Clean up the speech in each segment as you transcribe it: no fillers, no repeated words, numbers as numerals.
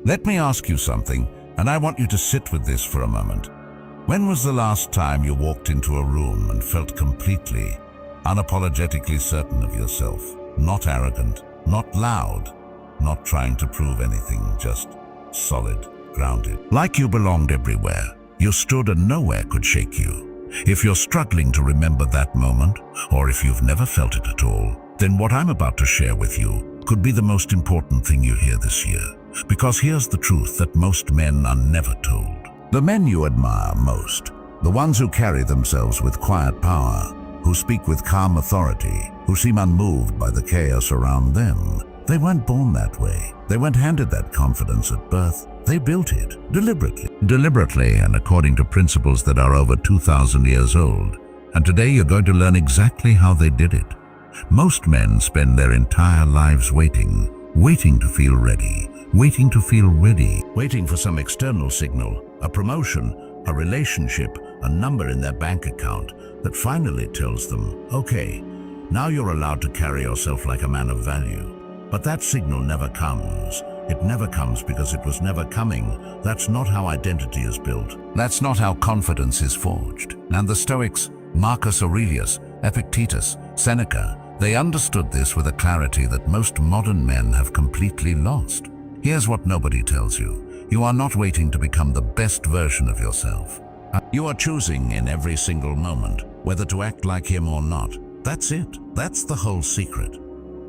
Let me ask you something, and I want you to sit with this for a moment. When was the last time you walked into a room and felt completely, unapologetically certain of yourself? Not arrogant, not loud, not trying to prove anything, just solid, grounded. Like you belonged everywhere. You stood and nowhere could shake you. If you're struggling to remember that moment, or if you've never felt it at all, then what I'm about to share with you could be the most important thing you hear this year. Because here's the truth that most men are never told. The men you admire most, the ones who carry themselves with quiet power, who speak with calm authority, who seem unmoved by the chaos around them, they weren't born that way. They weren't handed that confidence at birth. They built it deliberately and according to principles that are over 2,000 years old. And today you're going to learn exactly how they did it. Most men spend their entire lives waiting to feel ready, waiting for some external signal, a promotion, a relationship, a number in their bank account that finally tells them, okay, now you're allowed to carry yourself like a man of value. But that signal never comes. It never comes because it was never coming. That's not how identity is built. That's not how confidence is forged. And the Stoics, Marcus Aurelius, Epictetus, Seneca, they understood this with a clarity that most modern men have completely lost. Here's what nobody tells you. You are not waiting to become the best version of yourself. You are choosing in every single moment whether to act like him or not. That's it. That's the whole secret.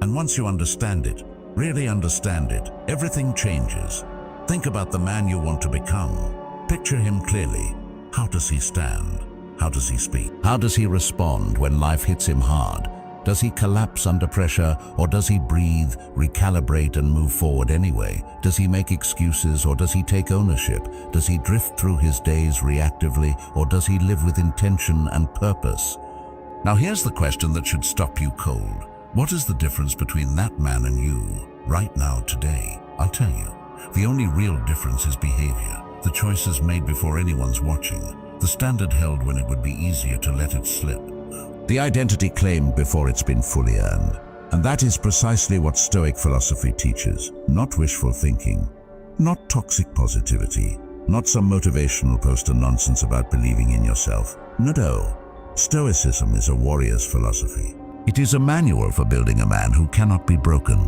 And once you understand it, really understand it, everything changes. Think about the man you want to become. Picture him clearly. How does he stand? How does he speak? How does he respond when life hits him hard? Does he collapse under pressure, or does he breathe, recalibrate, and move forward anyway? Does he make excuses, or does he take ownership? Does he drift through his days reactively, or does he live with intention and purpose? Now here's the question that should stop you cold. What is the difference between that man and you, right now, today? I'll tell you. The only real difference is behavior. The choices made before anyone's watching. The standard held when it would be easier to let it slip. The identity claimed before it's been fully earned. And that is precisely what Stoic philosophy teaches. Not wishful thinking, not toxic positivity, not some motivational poster nonsense about believing in yourself. No. Stoicism is a warrior's philosophy. It is a manual for building a man who cannot be broken.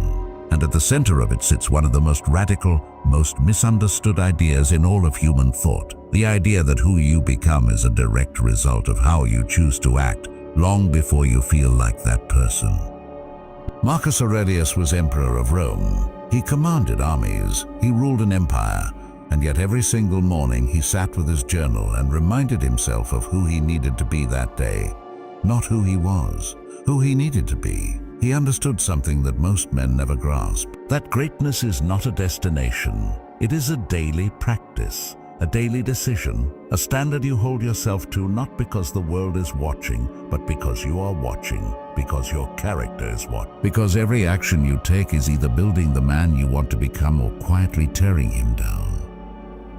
And at the center of it sits one of the most radical, most misunderstood ideas in all of human thought. The idea that who you become is a direct result of how you choose to act, long before you feel like that person. Marcus Aurelius was emperor of Rome. He commanded armies, he ruled an empire, and yet every single morning he sat with his journal and reminded himself of who he needed to be that day. Not who he was, who he needed to be. He understood something that most men never grasp. That greatness is not a destination. It is a daily practice, a daily decision, a standard you hold yourself to not because the world is watching, but because you are watching, because your character is watching. Because every action you take is either building the man you want to become or quietly tearing him down.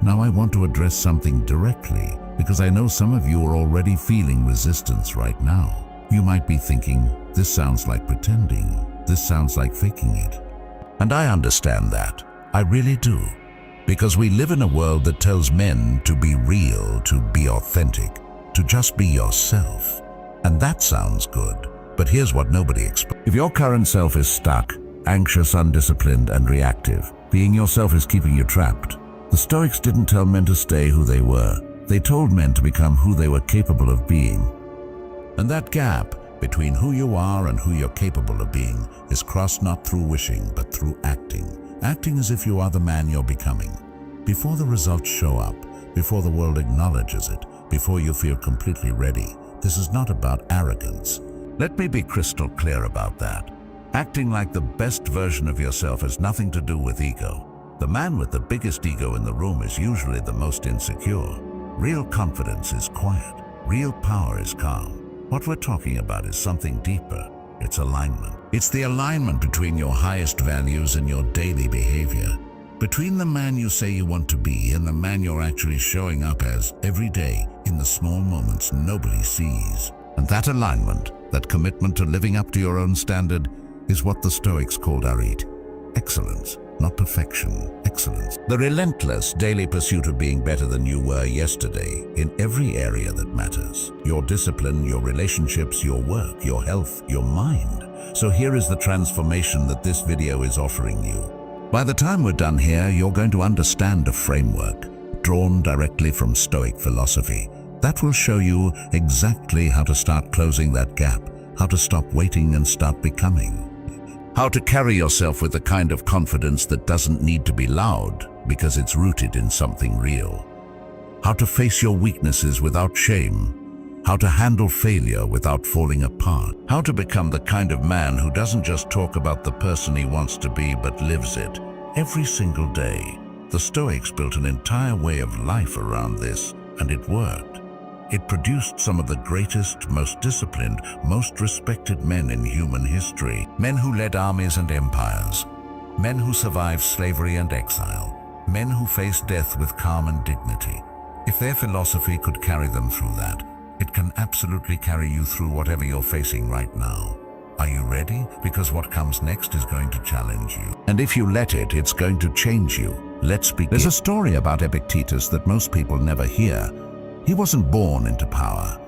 Now I want to address something directly, because I know some of you are already feeling resistance right now. You might be thinking, this sounds like pretending, this sounds like faking it. And I understand that. I really do. Because we live in a world that tells men to be real, to be authentic, to just be yourself. And that sounds good. But here's what nobody expects. If your current self is stuck, anxious, undisciplined, and reactive, being yourself is keeping you trapped. The Stoics didn't tell men to stay who they were. They told men to become who they were capable of being. And that gap between who you are and who you're capable of being is crossed not through wishing, but through acting. Acting as if you are the man you're becoming. Before the results show up, before the world acknowledges it, before you feel completely ready. This is not about arrogance. Let me be crystal clear about that. Acting like the best version of yourself has nothing to do with ego. The man with the biggest ego in the room is usually the most insecure. Real confidence is quiet. Real power is calm. What we're talking about is something deeper. It's alignment. It's the alignment between your highest values and your daily behavior. Between the man you say you want to be and the man you're actually showing up as every day in the small moments nobody sees. And that alignment, that commitment to living up to your own standard, is what the Stoics called arete, excellence. not perfection, excellence. The relentless daily pursuit of being better than you were yesterday in every area that matters. Your discipline, your relationships, your work, your health, your mind. So here is the transformation that this video is offering you. By the time we're done here, you're going to understand a framework drawn directly from Stoic philosophy that will show you exactly how to start closing that gap, how to stop waiting and start becoming. How to carry yourself with the kind of confidence that doesn't need to be loud because it's rooted in something real. How to face your weaknesses without shame. How to handle failure without falling apart. How to become the kind of man who doesn't just talk about the person he wants to be but lives it every single day. The Stoics built an entire way of life around this, and it worked. It produced some of the greatest, most disciplined, most respected men in human history. Men who led armies and empires. Men who survived slavery and exile. Men who faced death with calm and dignity. If their philosophy could carry them through that, it can absolutely carry you through whatever you're facing right now. Are you ready? Because what comes next is going to challenge you. And if you let it, it's going to change you. Let's begin. There's a story about Epictetus that most people never hear. He wasn't born into power.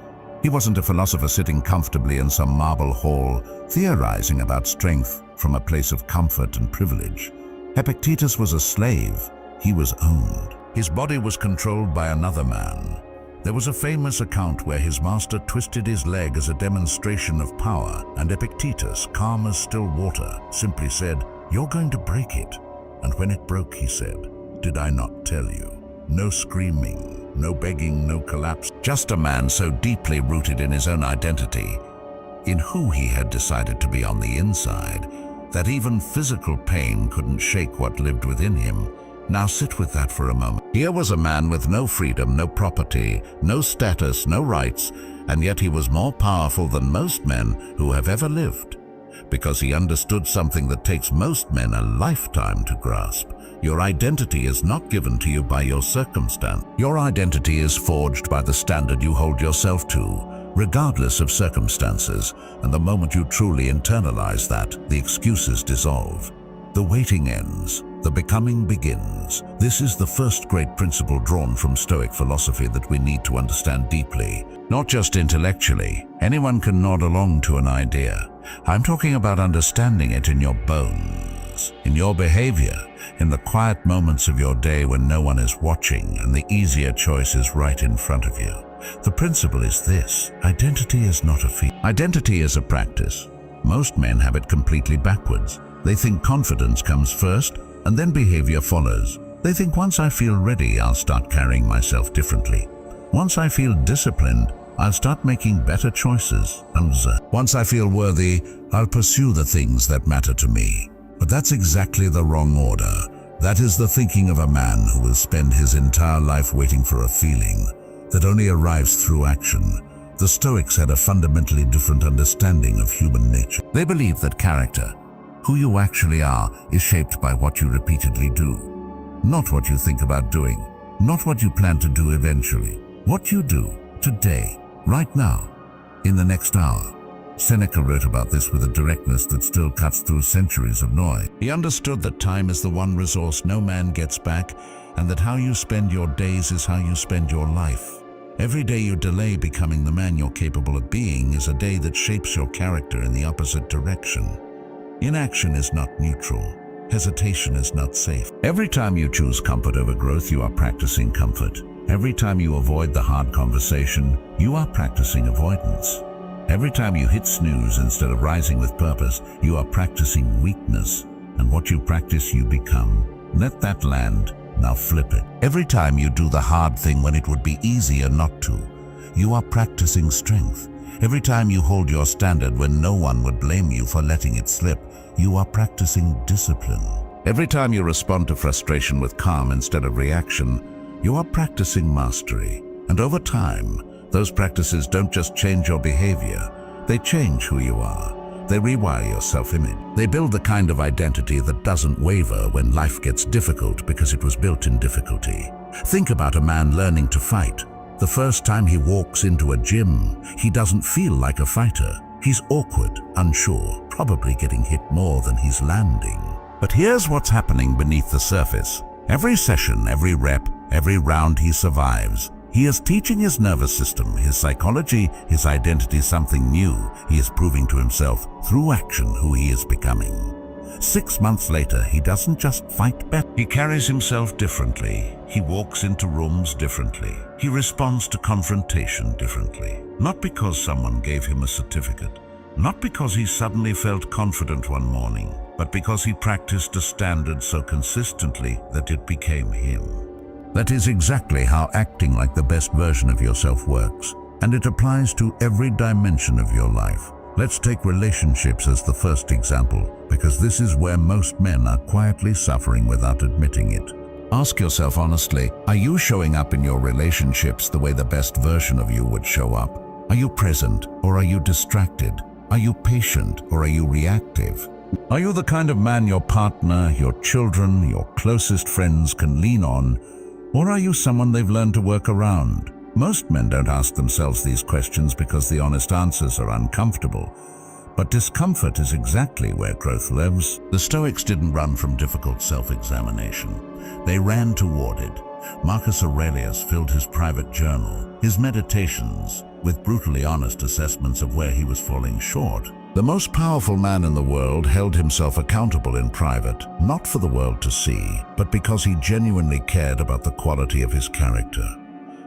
He wasn't a philosopher sitting comfortably in some marble hall, theorizing about strength from a place of comfort and privilege. Epictetus was a slave. He was owned. His body was controlled by another man. There was a famous account where his master twisted his leg as a demonstration of power, and Epictetus, calm as still water, simply said, "You're going to break it." And when it broke, he said, "Did I not tell you?" No screaming, no begging, no collapse. Just a man so deeply rooted in his own identity, in who he had decided to be on the inside, that even physical pain couldn't shake what lived within him. Now sit with that for a moment. Here was a man with no freedom, no property, no status, no rights, and yet he was more powerful than most men who have ever lived, because he understood something that takes most men a lifetime to grasp. Your identity is not given to you by your circumstance. Your identity is forged by the standard you hold yourself to, regardless of circumstances, and the moment you truly internalize that, the excuses dissolve. The waiting ends. The becoming begins. This is the first great principle drawn from Stoic philosophy that we need to understand deeply, not just intellectually. Anyone can nod along to an idea. I'm talking about understanding it in your bones, in your behavior, in the quiet moments of your day when no one is watching and the easier choice is right in front of you. The principle is this: identity is not a feat. Identity is a practice. Most men have it completely backwards. They think confidence comes first, and then behavior follows. They think once I feel ready, I'll start carrying myself differently. Once I feel disciplined, I'll start making better choices. And once I feel worthy, I'll pursue the things that matter to me. But that's exactly the wrong order. That is the thinking of a man who will spend his entire life waiting for a feeling that only arrives through action. The Stoics had a fundamentally different understanding of human nature. They believed that character, who you actually are, is shaped by what you repeatedly do. Not what you think about doing, not what you plan to do eventually. What you do today, right now, in the next hour. Seneca wrote about this with a directness that still cuts through centuries of noise. He understood that time is the one resource no man gets back, and that how you spend your days is how you spend your life. Every day you delay becoming the man you're capable of being is a day that shapes your character in the opposite direction. Inaction is not neutral. Hesitation is not safe. Every time you choose comfort over growth, you are practicing comfort. Every time you avoid the hard conversation, you are practicing avoidance. Every time you hit snooze instead of rising with purpose, you are practicing weakness. And what you practice, you become. Let that land. Now flip it. Every time you do the hard thing when it would be easier not to, you are practicing strength. Every time you hold your standard when no one would blame you for letting it slip, you are practicing discipline. Every time you respond to frustration with calm instead of reaction, you are practicing mastery. And over time, those practices don't just change your behavior, they change who you are. They rewire your self-image. They build the kind of identity that doesn't waver when life gets difficult because it was built in difficulty. Think about a man learning to fight. The first time he walks into a gym, he doesn't feel like a fighter. He's awkward, unsure, probably getting hit more than he's landing. But here's what's happening beneath the surface. Every session, every rep, every round he survives, he is teaching his nervous system, his psychology, his identity something new. He is proving to himself through action who he is becoming. 6 months later, he doesn't just fight better. He carries himself differently. He walks into rooms differently. He responds to confrontation differently. Not because someone gave him a certificate, not because he suddenly felt confident one morning, but because he practiced a standard so consistently that it became him. That is exactly how acting like the best version of yourself works, and it applies to every dimension of your life. Let's take relationships as the first example, because this is where most men are quietly suffering without admitting it. Ask yourself honestly, are you showing up in your relationships the way the best version of you would show up? Are you present or are you distracted? Are you patient or are you reactive? Are you the kind of man your partner, your children, your closest friends can lean on? Or are you someone they've learned to work around? Most men don't ask themselves these questions because the honest answers are uncomfortable. But discomfort is exactly where growth lives. The Stoics didn't run from difficult self-examination. They ran toward it. Marcus Aurelius filled his private journal, his meditations, with brutally honest assessments of where he was falling short. The most powerful man in the world held himself accountable in private, not for the world to see, but because he genuinely cared about the quality of his character.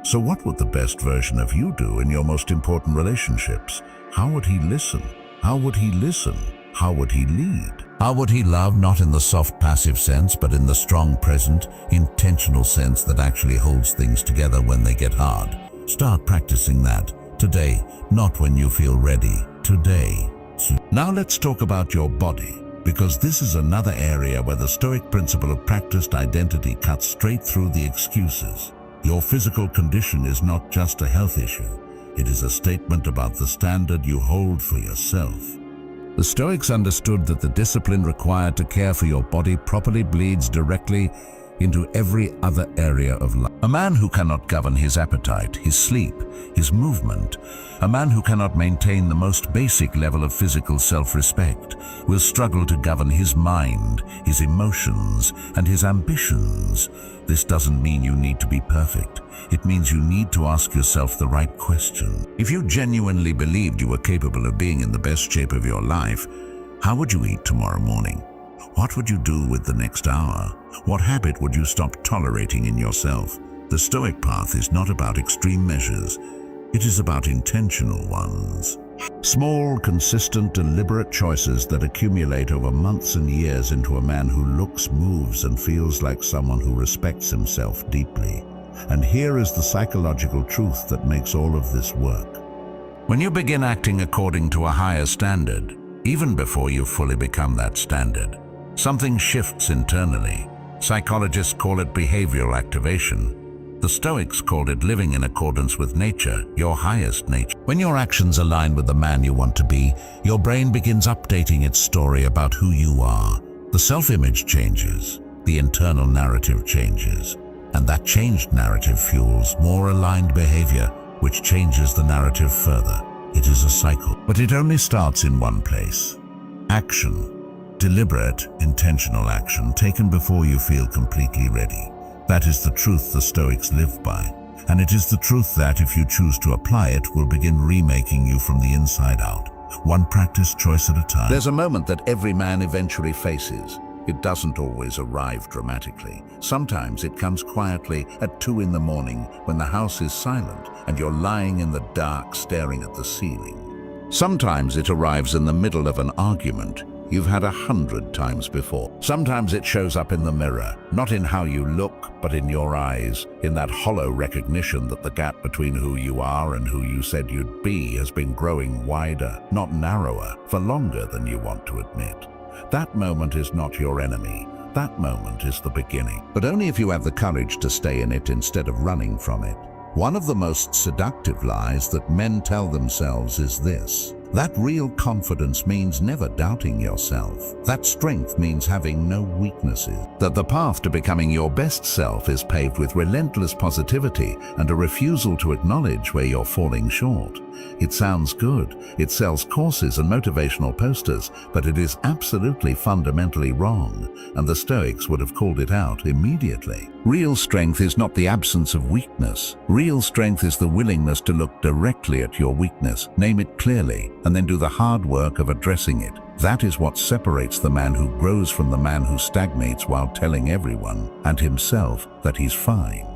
So what would the best version of you do in your most important relationships? How would he listen? How would he listen? How would he lead? How would he love, not in the soft passive sense, but in the strong present, intentional sense that actually holds things together when they get hard? Start practicing that today, not when you feel ready, today. Now let's talk about your body, because this is another area where the Stoic principle of practiced identity cuts straight through the excuses. Your physical condition is not just a health issue. It is a statement about the standard you hold for yourself. The Stoics understood that the discipline required to care for your body properly bleeds directly into every other area of life. A man who cannot govern his appetite, his sleep, his movement, a man who cannot maintain the most basic level of physical self-respect will struggle to govern his mind, his emotions, and his ambitions. This doesn't mean you need to be perfect. It means you need to ask yourself the right question. If you genuinely believed you were capable of being in the best shape of your life, how would you eat tomorrow morning? What would you do with the next hour? What habit would you stop tolerating in yourself? The Stoic path is not about extreme measures. It is about intentional ones. Small, consistent, deliberate choices that accumulate over months and years into a man who looks, moves, and feels like someone who respects himself deeply. And here is the psychological truth that makes all of this work. When you begin acting according to a higher standard, even before you fully become that standard, something shifts internally. Psychologists call it behavioral activation. The Stoics called it living in accordance with nature, your highest nature. When your actions align with the man you want to be, your brain begins updating its story about who you are. The self-image changes, the internal narrative changes, and that changed narrative fuels more aligned behavior, which changes the narrative further. It is a cycle, but it only starts in one place. Action. Deliberate, intentional action taken before you feel completely ready. That is the truth the Stoics live by. And it is the truth that, if you choose to apply it, will begin remaking you from the inside out. One practice choice at a time. There's a moment that every man eventually faces. It doesn't always arrive dramatically. Sometimes it comes quietly at 2 in the morning when the house is silent and you're lying in the dark staring at the ceiling. Sometimes it arrives in the middle of an argument you've had 100 times before. Sometimes it shows up in the mirror, not in how you look, but in your eyes, in that hollow recognition that the gap between who you are and who you said you'd be has been growing wider, not narrower, for longer than you want to admit. That moment is not your enemy. That moment is the beginning, but only if you have the courage to stay in it instead of running from it. One of the most seductive lies that men tell themselves is this: That real confidence means never doubting yourself. That strength means having no weaknesses. That the path to becoming your best self is paved with relentless positivity and a refusal to acknowledge where you're falling short. It sounds good. It sells courses and motivational posters, but it is absolutely fundamentally wrong, and the Stoics would have called it out immediately. Real strength is not the absence of weakness. Real strength is the willingness to look directly at your weakness, name it clearly, and then do the hard work of addressing it. That is what separates the man who grows from the man who stagnates while telling everyone and himself that he's fine.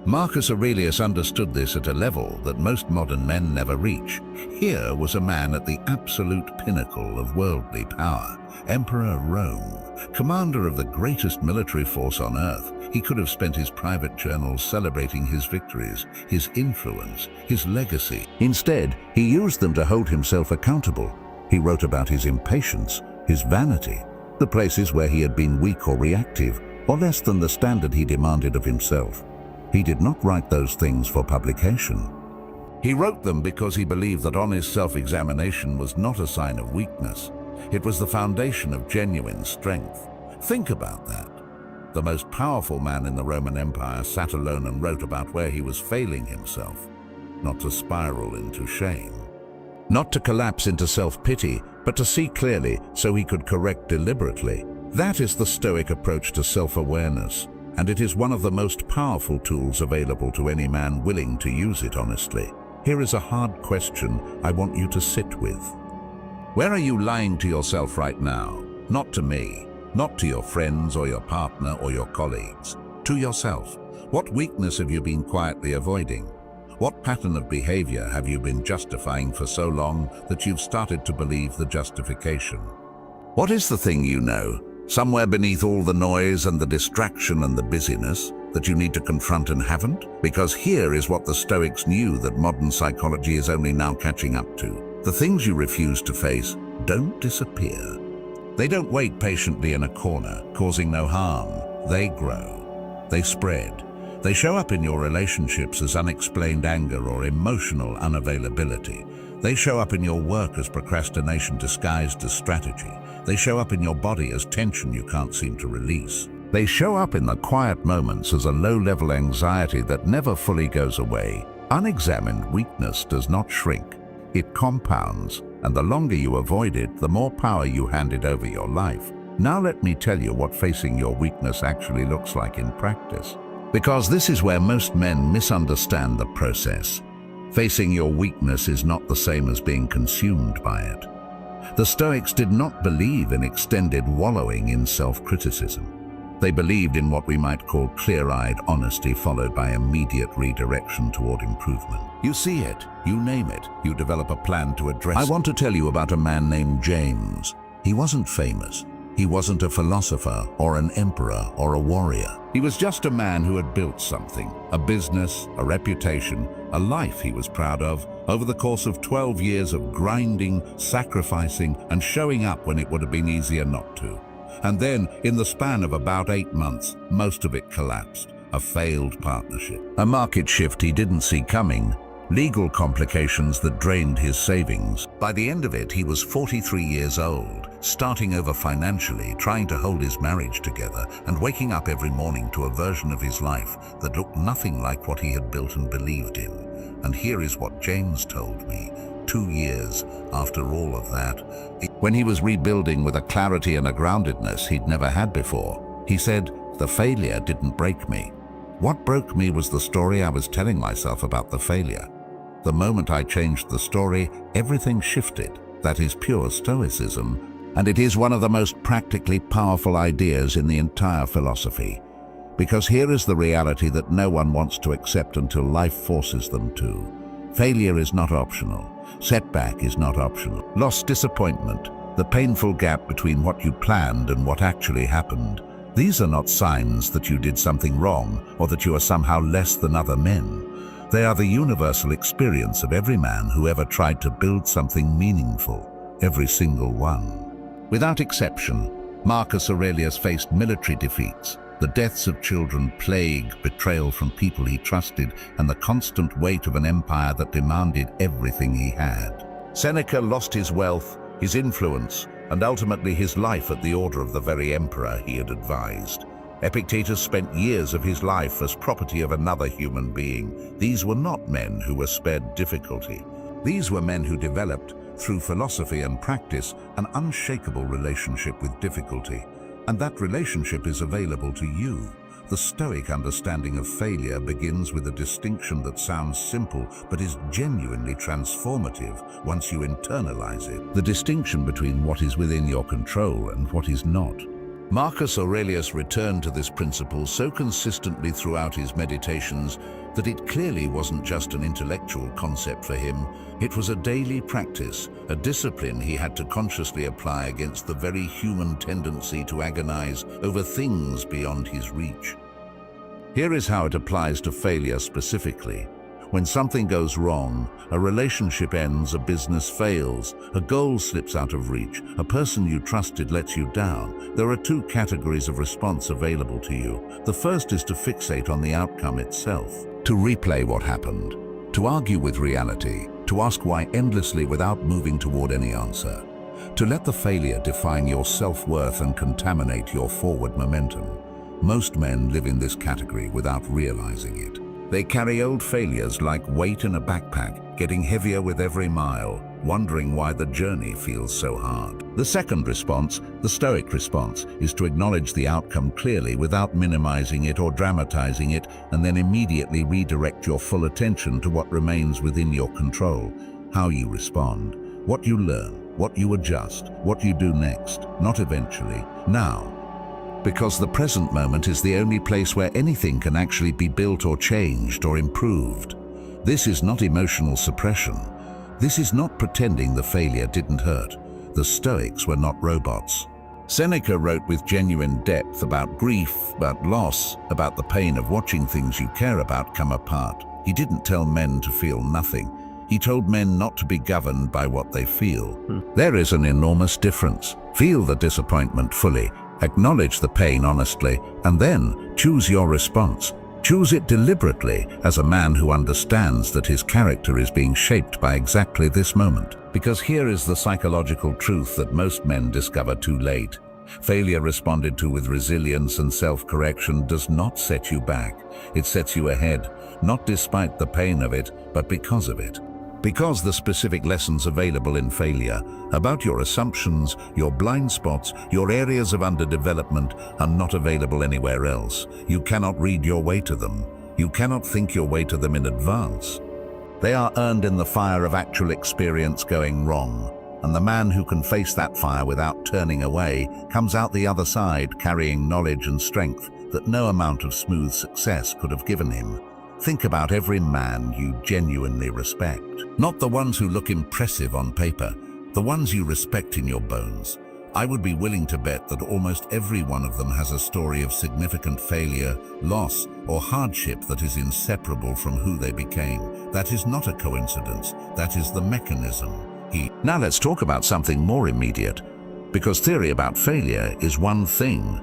Marcus Aurelius understood this at a level that most modern men never reach. Here was a man at the absolute pinnacle of worldly power, Emperor of Rome, commander of the greatest military force on earth. He could have spent his private journals celebrating his victories, his influence, his legacy. Instead, he used them to hold himself accountable. He wrote about his impatience, his vanity, the places where he had been weak or reactive, or less than the standard he demanded of himself. He did not write those things for publication. He wrote them because he believed that honest self-examination was not a sign of weakness. It was the foundation of genuine strength. Think about that. The most powerful man in the Roman Empire sat alone and wrote about where he was failing himself, not to spiral into shame, not to collapse into self-pity, but to see clearly so he could correct deliberately. That is the Stoic approach to self-awareness, and it is one of the most powerful tools available to any man willing to use it honestly. Here is a hard question I want you to sit with. Where are you lying to yourself right now? Not to me, not to your friends or your partner or your colleagues. To yourself. What weakness have you been quietly avoiding? What pattern of behavior have you been justifying for so long that you've started to believe the justification? What is the thing you know, somewhere beneath all the noise and the distraction and the busyness, that you need to confront and haven't? Because here is what the Stoics knew that modern psychology is only now catching up to. The things you refuse to face don't disappear. They don't wait patiently in a corner, causing no harm. They grow. They spread. They show up in your relationships as unexplained anger or emotional unavailability. They show up in your work as procrastination disguised as strategy. They show up in your body as tension you can't seem to release. They show up in the quiet moments as a low-level anxiety that never fully goes away. Unexamined weakness does not shrink. It compounds, and the longer you avoid it, the more power you hand it over your life. Now let me tell you what facing your weakness actually looks like in practice. Because this is where most men misunderstand the process. Facing your weakness is not the same as being consumed by it. The Stoics did not believe in extended wallowing in self-criticism. They believed in what we might call clear-eyed honesty followed by immediate redirection toward improvement. You see it, you name it, you develop a plan to address it. I want to tell you about a man named James. He wasn't famous. He wasn't a philosopher or an emperor or a warrior. He was just a man who had built something, a business, a reputation, a life he was proud of, over the course of 12 years of grinding, sacrificing, and showing up when it would have been easier not to. And then, in the span of about 8 months, most of it collapsed. A failed partnership. A market shift he didn't see coming. Legal complications that drained his savings. By the end of it, he was 43 years old, starting over financially, trying to hold his marriage together, and waking up every morning to a version of his life that looked nothing like what he had built and believed in. And here is what James told me, 2 years after all of that, when he was rebuilding with a clarity and a groundedness he'd never had before. He said, "The failure didn't break me. What broke me was the story I was telling myself about the failure. The moment I changed the story, everything shifted." That is pure Stoicism, and it is one of the most practically powerful ideas in the entire philosophy. Because here is the reality that no one wants to accept until life forces them to. Failure is not optional. Setback is not optional. Loss, disappointment, the painful gap between what you planned and what actually happened. These are not signs that you did something wrong or that you are somehow less than other men. They are the universal experience of every man who ever tried to build something meaningful, every single one. Without exception, Marcus Aurelius faced military defeats, the deaths of children, plague, betrayal from people he trusted, and the constant weight of an empire that demanded everything he had. Seneca lost his wealth, his influence, and ultimately his life at the order of the very emperor he had advised. Epictetus spent years of his life as property of another human being. These were not men who were spared difficulty. These were men who developed, through philosophy and practice, an unshakable relationship with difficulty. And that relationship is available to you. The Stoic understanding of failure begins with a distinction that sounds simple but is genuinely transformative once you internalize it. The distinction between what is within your control and what is not. Marcus Aurelius returned to this principle so consistently throughout his meditations that it clearly wasn't just an intellectual concept for him. It was a daily practice, a discipline he had to consciously apply against the very human tendency to agonize over things beyond his reach. Here is how it applies to failure specifically. When something goes wrong, a relationship ends, a business fails, a goal slips out of reach, a person you trusted lets you down, there are two categories of response available to you. The first is to fixate on the outcome itself, to replay what happened, to argue with reality, to ask why endlessly without moving toward any answer, to let the failure define your self-worth and contaminate your forward momentum. Most men live in this category without realizing it. They carry old failures like weight in a backpack, getting heavier with every mile, wondering why the journey feels so hard. The second response, the Stoic response, is to acknowledge the outcome clearly without minimizing it or dramatizing it, and then immediately redirect your full attention to what remains within your control. How you respond, what you learn, what you adjust, what you do next, not eventually, now. Because the present moment is the only place where anything can actually be built or changed or improved. This is not emotional suppression. This is not pretending the failure didn't hurt. The Stoics were not robots. Seneca wrote with genuine depth about grief, about loss, about the pain of watching things you care about come apart. He didn't tell men to feel nothing. He told men not to be governed by what they feel. There is an enormous difference. Feel the disappointment fully. Acknowledge the pain honestly, and then choose your response. Choose it deliberately as a man who understands that his character is being shaped by exactly this moment. Because here is the psychological truth that most men discover too late. Failure responded to with resilience and self-correction does not set you back. It sets you ahead, not despite the pain of it, but because of it. Because the specific lessons available in failure about your assumptions, your blind spots, your areas of underdevelopment are not available anywhere else. You cannot read your way to them. You cannot think your way to them in advance. They are earned in the fire of actual experience going wrong. And the man who can face that fire without turning away comes out the other side carrying knowledge and strength that no amount of smooth success could have given him. Think about every man you genuinely respect. Not the ones who look impressive on paper, the ones you respect in your bones. I would be willing to bet that almost every one of them has a story of significant failure, loss, or hardship that is inseparable from who they became. That is not a coincidence, that is the mechanism. Now let's talk about something more immediate, because theory about failure is one thing.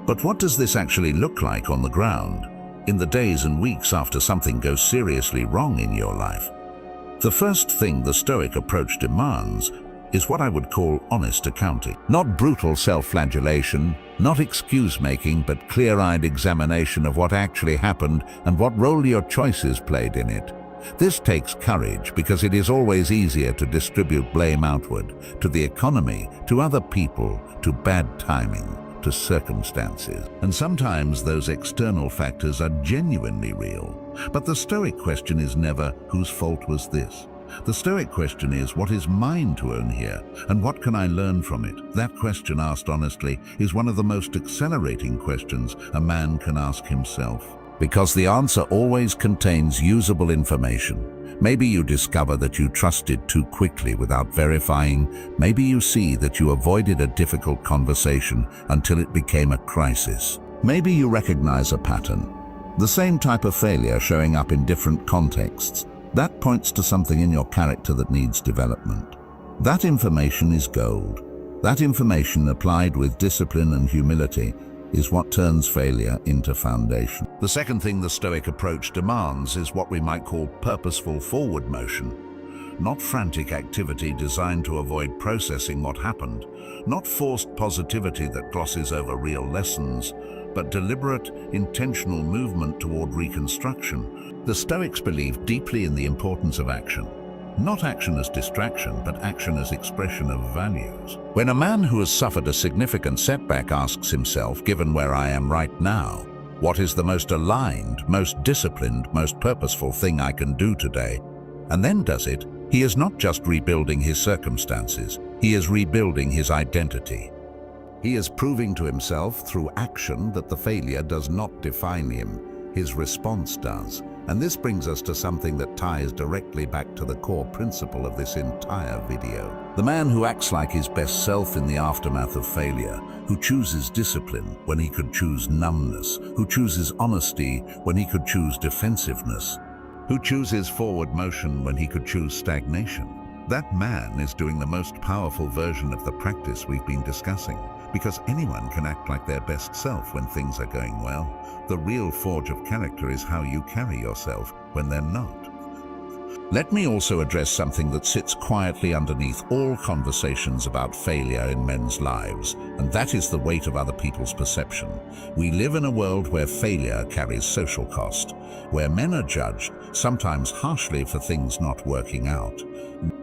But what does this actually look like on the ground? In the days and weeks after something goes seriously wrong in your life? The first thing the Stoic approach demands is what I would call honest accounting. Not brutal self-flagellation, not excuse-making, but clear-eyed examination of what actually happened and what role your choices played in it. This takes courage because it is always easier to distribute blame outward, to the economy, to other people, to bad timing, to circumstances. And sometimes those external factors are genuinely real. But the Stoic question is never, whose fault was this? The Stoic question is, what is mine to own here, and what can I learn from it? That question asked honestly is one of the most accelerating questions a man can ask himself. Because the answer always contains usable information. Maybe you discover that you trusted too quickly without verifying. Maybe you see that you avoided a difficult conversation until it became a crisis. Maybe you recognize a pattern. The same type of failure showing up in different contexts. That points to something in your character that needs development. That information is gold. That information applied with discipline and humility is what turns failure into foundation. The second thing the Stoic approach demands is what we might call purposeful forward motion. not frantic activity designed to avoid processing what happened, not forced positivity that glosses over real lessons, but deliberate, intentional movement toward reconstruction. The Stoics believed deeply in the importance of action. Not action as distraction, but action as expression of values. When a man who has suffered a significant setback asks himself, given where I am right now, what is the most aligned, most disciplined, most purposeful thing I can do today, and then does it, he is not just rebuilding his circumstances, he is rebuilding his identity. He is proving to himself through action that the failure does not define him, his response does. And this brings us to something that ties directly back to the core principle of this entire video. The man who acts like his best self in the aftermath of failure, who chooses discipline when he could choose numbness, who chooses honesty when he could choose defensiveness, who chooses forward motion when he could choose stagnation. That man is doing the most powerful version of the practice we've been discussing, because anyone can act like their best self when things are going well. The real forge of character is how you carry yourself when they're not. Let me also address something that sits quietly underneath all conversations about failure in men's lives, and that is the weight of other people's perception. We live in a world where failure carries social cost, where men are judged, sometimes harshly, for things not working out,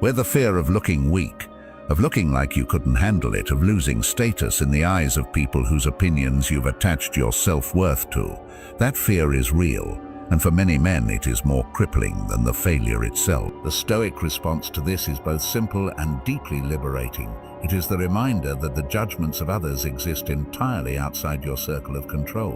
where the fear of looking weak, of looking like you couldn't handle it, of losing status in the eyes of people whose opinions you've attached your self-worth to. That fear is real, and for many men it is more crippling than the failure itself. The Stoic response to this is both simple and deeply liberating. It is the reminder that the judgments of others exist entirely outside your circle of control.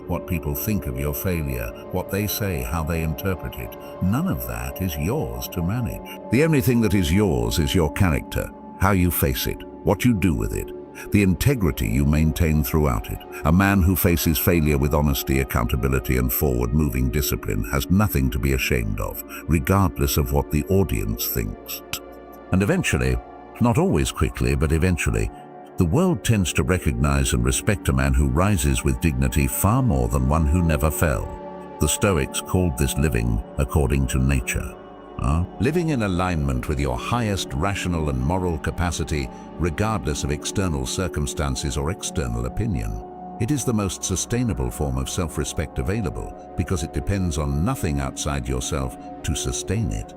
What people think of your failure, what they say, how they interpret it, none of that is yours to manage. The only thing that is yours is your character. How you face it, what you do with it, the integrity you maintain throughout it. A man who faces failure with honesty, accountability, and forward-moving discipline has nothing to be ashamed of, regardless of what the audience thinks. And eventually, not always quickly, but eventually, the world tends to recognize and respect a man who rises with dignity far more than one who never fell. The Stoics called this living according to nature. Living in alignment with your highest rational and moral capacity, regardless of external circumstances or external opinion. It is the most sustainable form of self-respect available because it depends on nothing outside yourself to sustain it.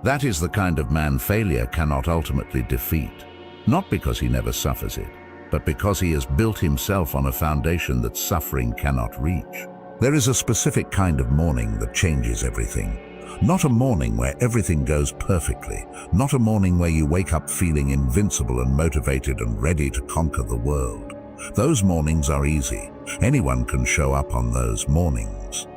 That is the kind of man failure cannot ultimately defeat, not because he never suffers it, but because he has built himself on a foundation that suffering cannot reach. There is a specific kind of morning that changes everything. Not a morning where everything goes perfectly, not a morning where you wake up feeling invincible and motivated and ready to conquer the world. Those mornings are easy. Anyone can show up on those mornings.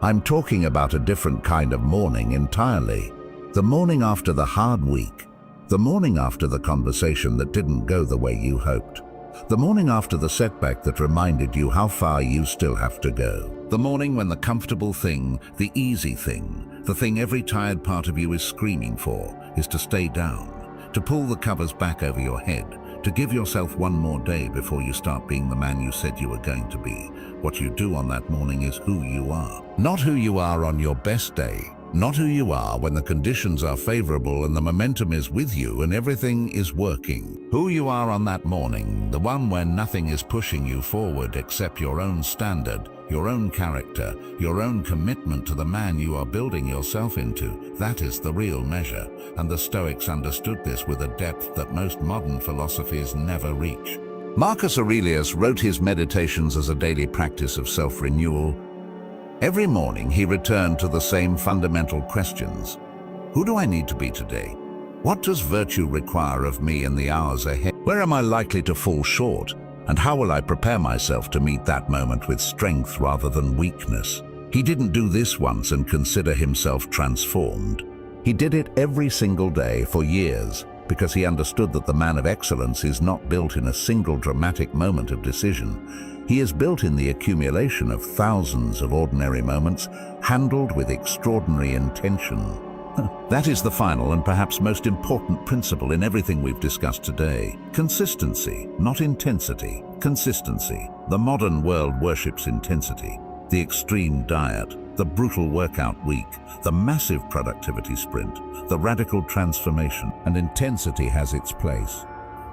I'm talking about a different kind of morning entirely. The morning after the hard week. The morning after the conversation that didn't go the way you hoped. The morning after the setback that reminded you how far you still have to go. The morning when the comfortable thing, the easy thing, the thing every tired part of you is screaming for, is to stay down, to pull the covers back over your head, to give yourself one more day before you start being the man you said you were going to be. What you do on that morning is who you are. Not who you are on your best day. Not who you are when the conditions are favorable and the momentum is with you and everything is working. Who you are on that morning, the one when nothing is pushing you forward except your own standard, your own character, your own commitment to the man you are building yourself into. That is the real measure, and the Stoics understood this with a depth that most modern philosophies never reach. Marcus Aurelius wrote his meditations as a daily practice of self-renewal. Every morning he returned to the same fundamental questions. Who do I need to be today? What does virtue require of me in the hours ahead? Where am I likely to fall short? And how will I prepare myself to meet that moment with strength rather than weakness? He didn't do this once and consider himself transformed. He did it every single day for years, because he understood that the man of excellence is not built in a single dramatic moment of decision. He is built in the accumulation of thousands of ordinary moments, handled with extraordinary intention. That is the final and perhaps most important principle in everything we've discussed today. Consistency, not intensity. Consistency. The modern world worships intensity. The extreme diet, The brutal workout week, the massive productivity sprint, the radical transformation. And intensity has its place.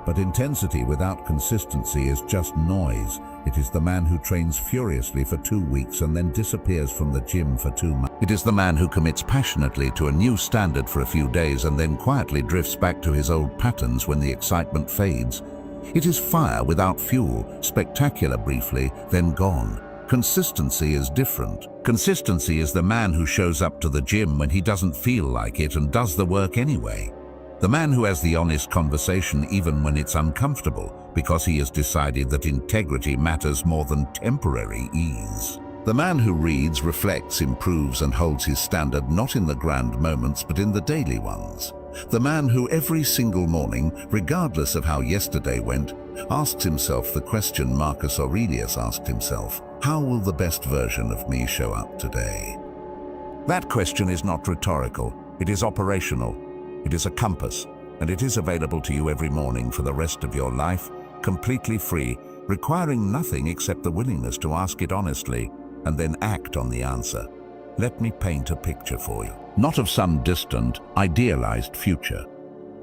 But intensity without consistency is just noise. It is the man who trains furiously for 2 weeks and then disappears from the gym for 2 months. It is the man who commits passionately to a new standard for a few days and then quietly drifts back to his old patterns when the excitement fades. It is fire without fuel, spectacular briefly, then gone. Consistency is different. Consistency is the man who shows up to the gym when he doesn't feel like it and does the work anyway. The man who has the honest conversation even when it's uncomfortable, because he has decided that integrity matters more than temporary ease. The man who reads, reflects, improves and holds his standard not in the grand moments but in the daily ones. The man who every single morning, regardless of how yesterday went, asks himself the question Marcus Aurelius asked himself: how will the best version of me show up today? That question is not rhetorical, it is operational. It is a compass, and it is available to you every morning for the rest of your life, completely free, requiring nothing except the willingness to ask it honestly and then act on the answer. Let me paint a picture for you. Not of some distant, idealized future,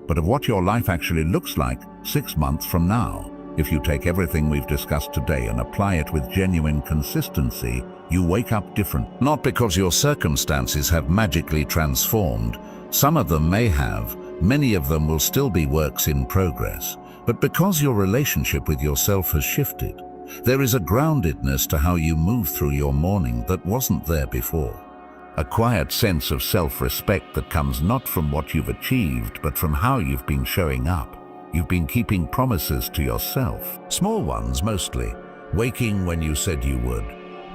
but of what your life actually looks like 6 months from now. If you take everything we've discussed today and apply it with genuine consistency, you wake up different. Not because your circumstances have magically transformed. Some of them may have, many of them will still be works in progress, but because your relationship with yourself has shifted. There is a groundedness to how you move through your morning that wasn't there before. A quiet sense of self-respect that comes not from what you've achieved, but from how you've been showing up. You've been keeping promises to yourself, small ones mostly, waking when you said you would,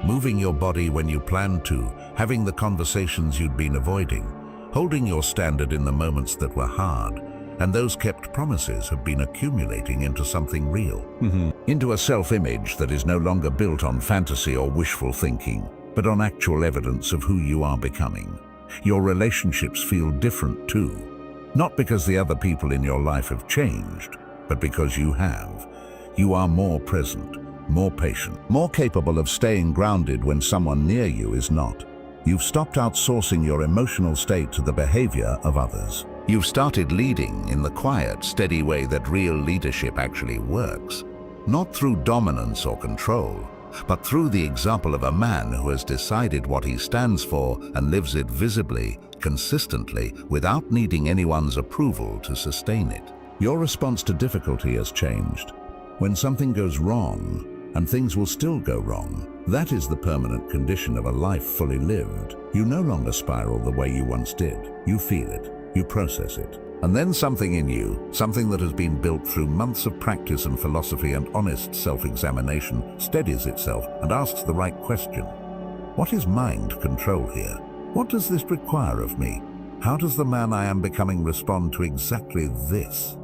moving your body when you planned to, having the conversations you'd been avoiding, holding your standard in the moments that were hard, and those kept promises have been accumulating into something real, into a self-image that is no longer built on fantasy or wishful thinking, but on actual evidence of who you are becoming. Your relationships feel different too, not because the other people in your life have changed, but because you have. You are more present, more patient, more capable of staying grounded when someone near you is not. You've stopped outsourcing your emotional state to the behavior of others. You've started leading in the quiet, steady way that real leadership actually works. Not through dominance or control, but through the example of a man who has decided what he stands for and lives it visibly, consistently, without needing anyone's approval to sustain it. Your response to difficulty has changed. When something goes wrong, and things will still go wrong, that is the permanent condition of a life fully lived. You no longer spiral the way you once did. You feel it, you process it. And then something in you, something that has been built through months of practice and philosophy and honest self-examination, steadies itself and asks the right question. What is mind control here? What does this require of me? How does the man I am becoming respond to exactly this?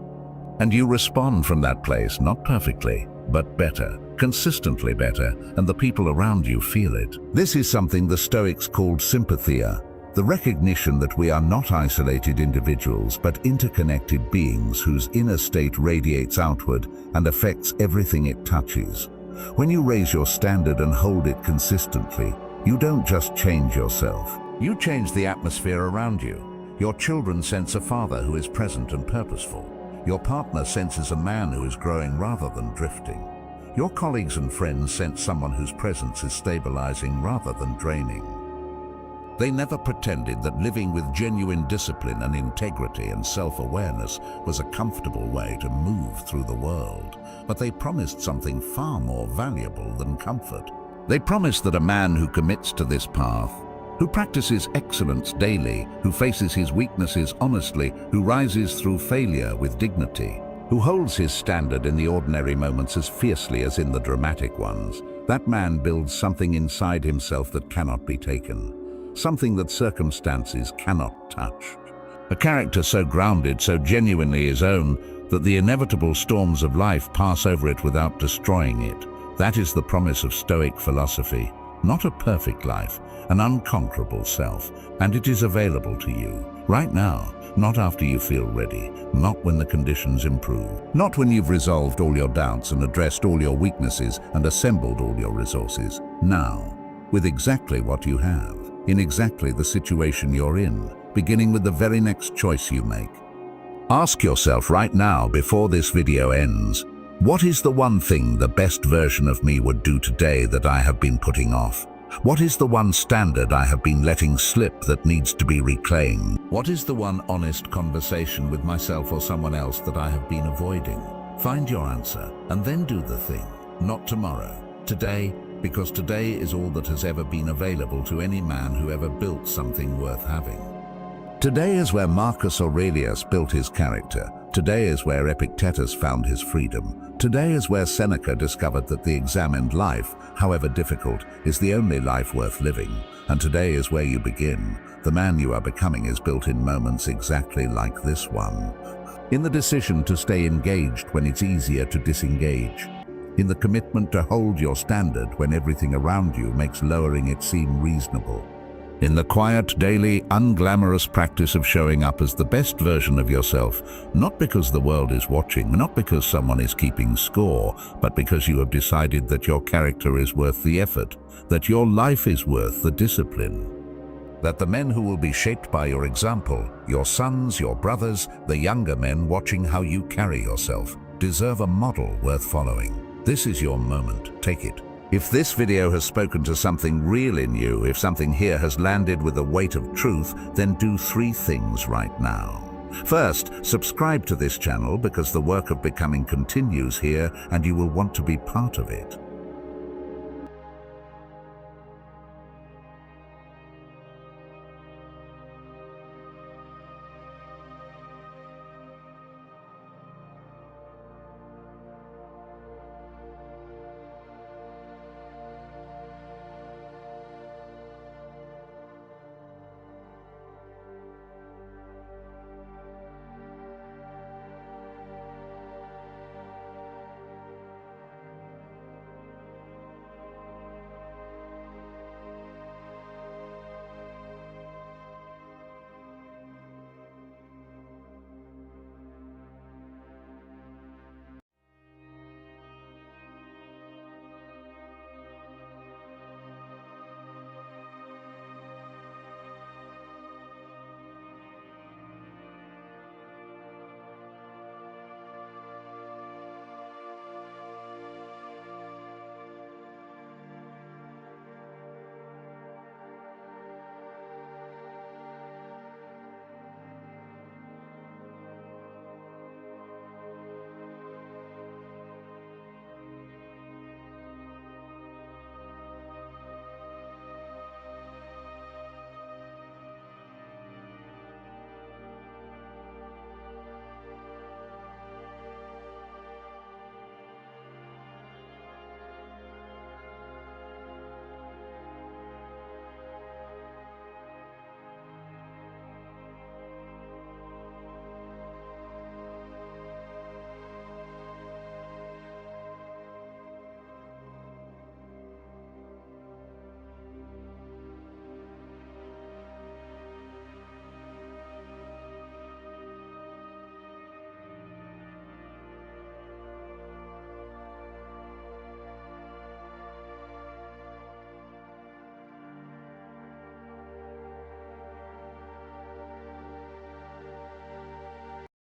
And you respond from that place, not perfectly, but better, consistently better, and the people around you feel it. This is something the Stoics called sympathia, the recognition that we are not isolated individuals, but interconnected beings whose inner state radiates outward and affects everything it touches. When you raise your standard and hold it consistently, you don't just change yourself. You change the atmosphere around you. Your children sense a father who is present and purposeful. Your partner senses a man who is growing rather than drifting. Your colleagues and friends sense someone whose presence is stabilizing rather than draining. They never pretended that living with genuine discipline and integrity and self-awareness was a comfortable way to move through the world, but they promised something far more valuable than comfort. They promised that a man who commits to this path, who practices excellence daily, who faces his weaknesses honestly, who rises through failure with dignity, who holds his standard in the ordinary moments as fiercely as in the dramatic ones, that man builds something inside himself that cannot be taken, something that circumstances cannot touch. A character so grounded, so genuinely his own, that the inevitable storms of life pass over it without destroying it. That is the promise of Stoic philosophy. Not a perfect life, an unconquerable self, and it is available to you right now, not after you feel ready, not when the conditions improve, not when you've resolved all your doubts and addressed all your weaknesses and assembled all your resources. Now, with exactly what you have, in exactly the situation you're in, beginning with the very next choice you make. Ask yourself right now, before this video ends, what is the one thing the best version of me would do today that I have been putting off? What is the one standard I have been letting slip that needs to be reclaimed? What is the one honest conversation with myself or someone else that I have been avoiding? Find your answer and then do the thing. Not tomorrow, today, because today is all that has ever been available to any man who ever built something worth having. Today is where Marcus Aurelius built his character. Today is where Epictetus found his freedom. Today is where Seneca discovered that the examined life, however difficult, is the only life worth living. And today is where you begin. The man you are becoming is built in moments exactly like this one. In the decision to stay engaged when it's easier to disengage. In the commitment to hold your standard when everything around you makes lowering it seem reasonable. In the quiet, daily, unglamorous practice of showing up as the best version of yourself, not because the world is watching, not because someone is keeping score, but because you have decided that your character is worth the effort, that your life is worth the discipline. That the men who will be shaped by your example, your sons, your brothers, the younger men watching how you carry yourself, deserve a model worth following. This is your moment. Take it. If this video has spoken to something real in you, if something here has landed with the weight of truth, then do 3 things right now. First, subscribe to this channel because the work of becoming continues here and you will want to be part of it.